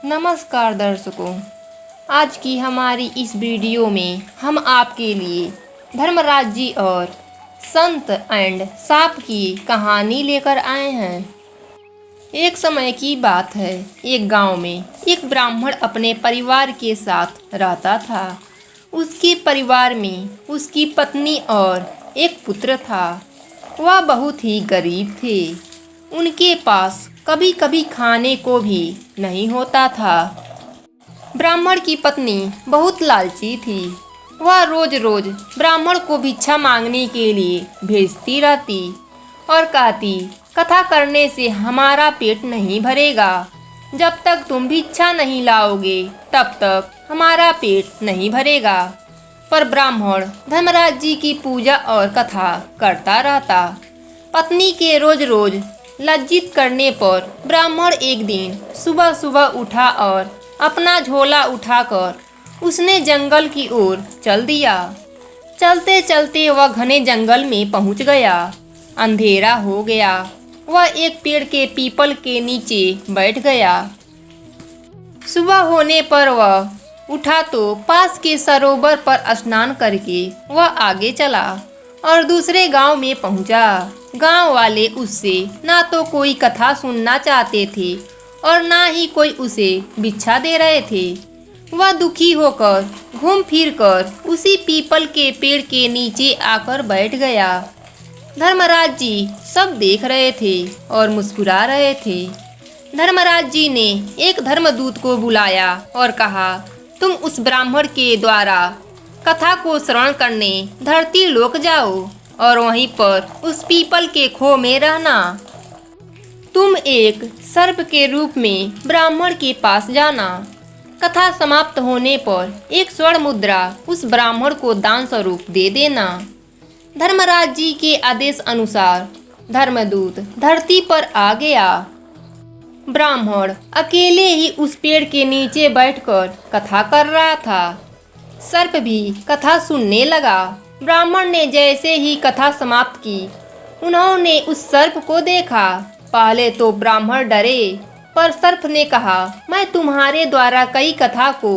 नमस्कार दर्शकों, आज की हमारी इस वीडियो में हम आपके लिए धर्मराज जी और संत एंड सांप की कहानी लेकर आए हैं। एक समय की बात है, एक गांव में एक ब्राह्मण अपने परिवार के साथ रहता था। उसके परिवार में उसकी पत्नी और एक पुत्र था। वह बहुत ही गरीब थे। उनके पास कभी कभी खाने को भी नहीं होता था। ब्राह्मण की पत्नी बहुत लालची थी। वह रोज रोज ब्राह्मण को भिक्षा मांगने के लिए भेजती रहती और कहती, कथा करने से हमारा पेट नहीं भरेगा। जब तक तुम भिक्षा नहीं लाओगे तब तक हमारा पेट नहीं भरेगा। पर ब्राह्मण धर्मराज जी की पूजा और कथा करता रहता। पत्नी के रोज रोज लज्जित करने पर ब्राह्मण एक दिन सुबह सुबह उठा और अपना झोला उठाकर उसने जंगल की ओर चल दिया। चलते चलते वह घने जंगल में पहुंच गया। अंधेरा हो गया। वह एक पेड़ के पीपल के नीचे बैठ गया। सुबह होने पर वह उठा तो पास के सरोवर पर स्नान करके वह आगे चला और दूसरे गांव में पहुंचा। गांव वाले उससे ना तो कोई कथा सुनना चाहते थे और ना ही कोई उसे भिक्षा दे रहे थे। वह दुखी होकर घूम फिर कर उसी पीपल के पेड़ के नीचे आकर बैठ गया। धर्मराज जी सब देख रहे थे और मुस्कुरा रहे थे। धर्मराज जी ने एक धर्मदूत को बुलाया और कहा, तुम उस ब्राह्मण के द्वारा कथा को श्रवण करने धरती लोक जाओ और वहीं पर उस पीपल के खो में रहना। तुम एक सर्प के रूप में ब्राह्मण के पास जाना। कथा समाप्त होने पर एक स्वर्ण मुद्रा उस ब्राह्मण को दान स्वरूप दे देना। धर्मराज जी के आदेश अनुसार धर्मदूत धरती पर आ गया। ब्राह्मण अकेले ही उस पेड़ के नीचे बैठकर कथा कर रहा था। सर्प भी कथा सुनने लगा। ब्राह्मण ने जैसे ही कथा समाप्त की, उन्होंने उस सर्प को देखा। पहले तो ब्राह्मण डरे, पर सर्प ने कहा, मैं तुम्हारे द्वारा कई कथा को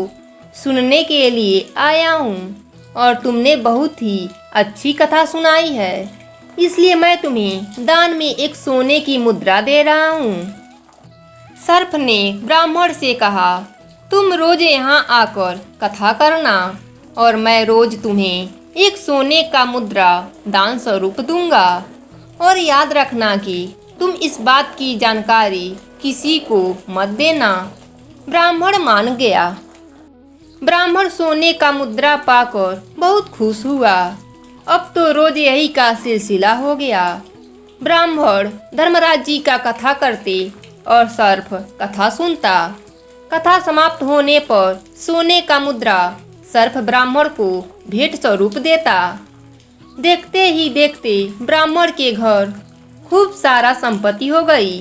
सुनने के लिए आया हूँ और तुमने बहुत ही अच्छी कथा सुनाई है, इसलिए मैं तुम्हें दान में एक सोने की मुद्रा दे रहा हूँ। सर्प ने ब्राह्मण से कहा, तुम रोज यहाँ आकर कथा करना और मैं रोज तुम्हें एक सोने का मुद्रा दान स्वरूप दूंगा। और याद रखना कि तुम इस बात की जानकारी किसी को मत देना। ब्राह्मण मान गया। ब्राह्मण सोने का मुद्रा पाकर बहुत खुश हुआ। अब तो रोज यही का सिलसिला हो गया। ब्राह्मण धर्मराज जी का कथा करते और सर्प कथा सुनता। कथा समाप्त होने पर सोने का मुद्रा सर्प ब्राह्मण को भेंट स्वरूप देता। देखते ही देखते ब्राह्मण के घर खूब सारा संपत्ति हो गई।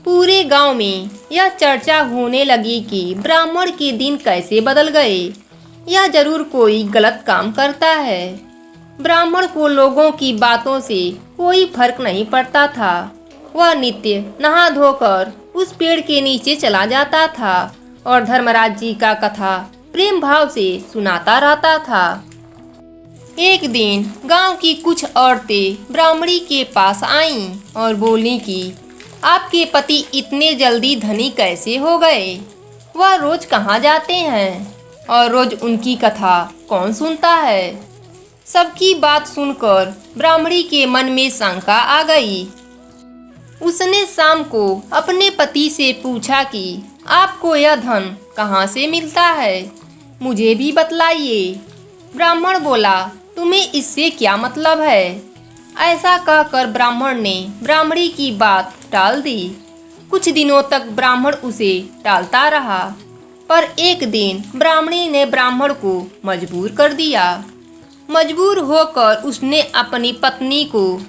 पूरे गांव में यह चर्चा होने लगी कि ब्राह्मण के दिन कैसे बदल गए। यह जरूर कोई गलत काम करता है। ब्राह्मण को लोगों की बातों से कोई फर्क नहीं पड़ता था। वह नित्य नहा धोकर उस पेड़ के नीचे चला जाता था और धर्मराज जी का कथा प्रेम भाव से सुनाता रहता था। एक दिन गांव की कुछ औरतें ब्राह्मणी के पास आईं और बोली कि आपके पति इतने जल्दी धनी कैसे हो गए? वह रोज कहाँ जाते हैं और रोज उनकी कथा कौन सुनता है? सबकी बात सुनकर ब्राह्मणी के मन में शंका आ गई। उसने शाम को अपने पति से पूछा कि आपको यह धन कहाँ से मिलता है, मुझे भी बतलाइए। ब्राह्मण बोला, तुम्हें इससे क्या मतलब है? ऐसा कहकर ब्राह्मण ने ब्राह्मणी की बात टाल दी। कुछ दिनों तक ब्राह्मण उसे टालता रहा, पर एक दिन ब्राह्मणी ने ब्राह्मण को मजबूर कर दिया। मजबूर होकर उसने अपनी पत्नी को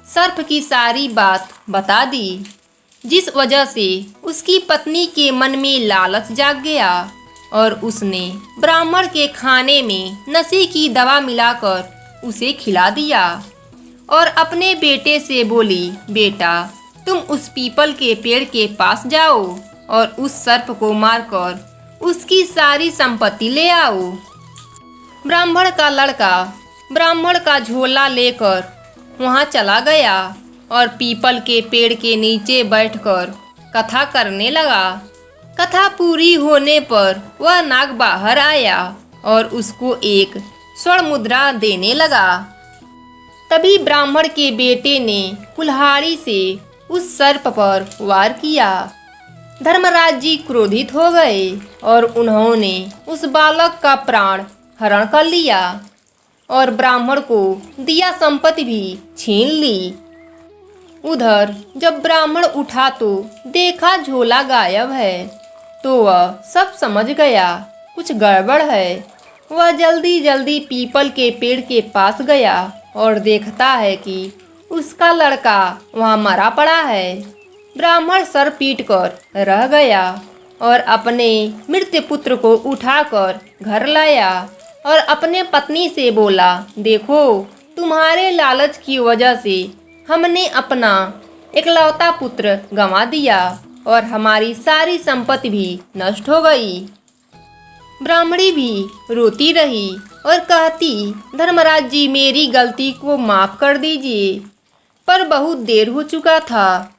सर्प की सारी बात बता दी, जिस वजह से उसकी पत्नी के मन में लालच जाग गया और उसने ब्राह्मण के खाने में नशे की दवा मिलाकर उसे खिला दिया और अपने बेटे से बोली, बेटा तुम उस पीपल के पेड़ के पास जाओ और उस सर्प को मारकर उसकी सारी संपत्ति ले आओ। ब्राह्मण का लड़का ब्राह्मण का झोला लेकर वहाँ चला गया और पीपल के पेड़ के नीचे बैठकर कथा करने लगा। कथा पूरी होने पर वह नाग बाहर आया और उसको एक स्वर्ण मुद्रा देने लगा। तभी ब्राह्मण के बेटे ने कुल्हाड़ी से उस सर्प पर वार किया। धर्मराज जी क्रोधित हो गए और उन्होंने उस बालक का प्राण हरण कर लिया और ब्राह्मण को दिया संपत्ति भी छीन ली। उधर जब ब्राह्मण उठा तो देखा झोला गायब है, तो वह सब समझ गया कुछ गड़बड़ है। वह जल्दी जल्दी पीपल के पेड़ के पास गया और देखता है कि उसका लड़का वहाँ मरा पड़ा है। ब्राह्मण सर पीटकर रह गया और अपने मृत पुत्र को उठाकर घर लाया और अपने पत्नी से बोला, देखो, तुम्हारे लालच की वजह से हमने अपना इकलौता पुत्र गंवा दिया और हमारी सारी संपत्ति भी नष्ट हो गई। ब्राह्मणी भी रोती रही और कहती, धर्मराज जी, मेरी गलती को माफ कर दीजिए, पर बहुत देर हो चुका था।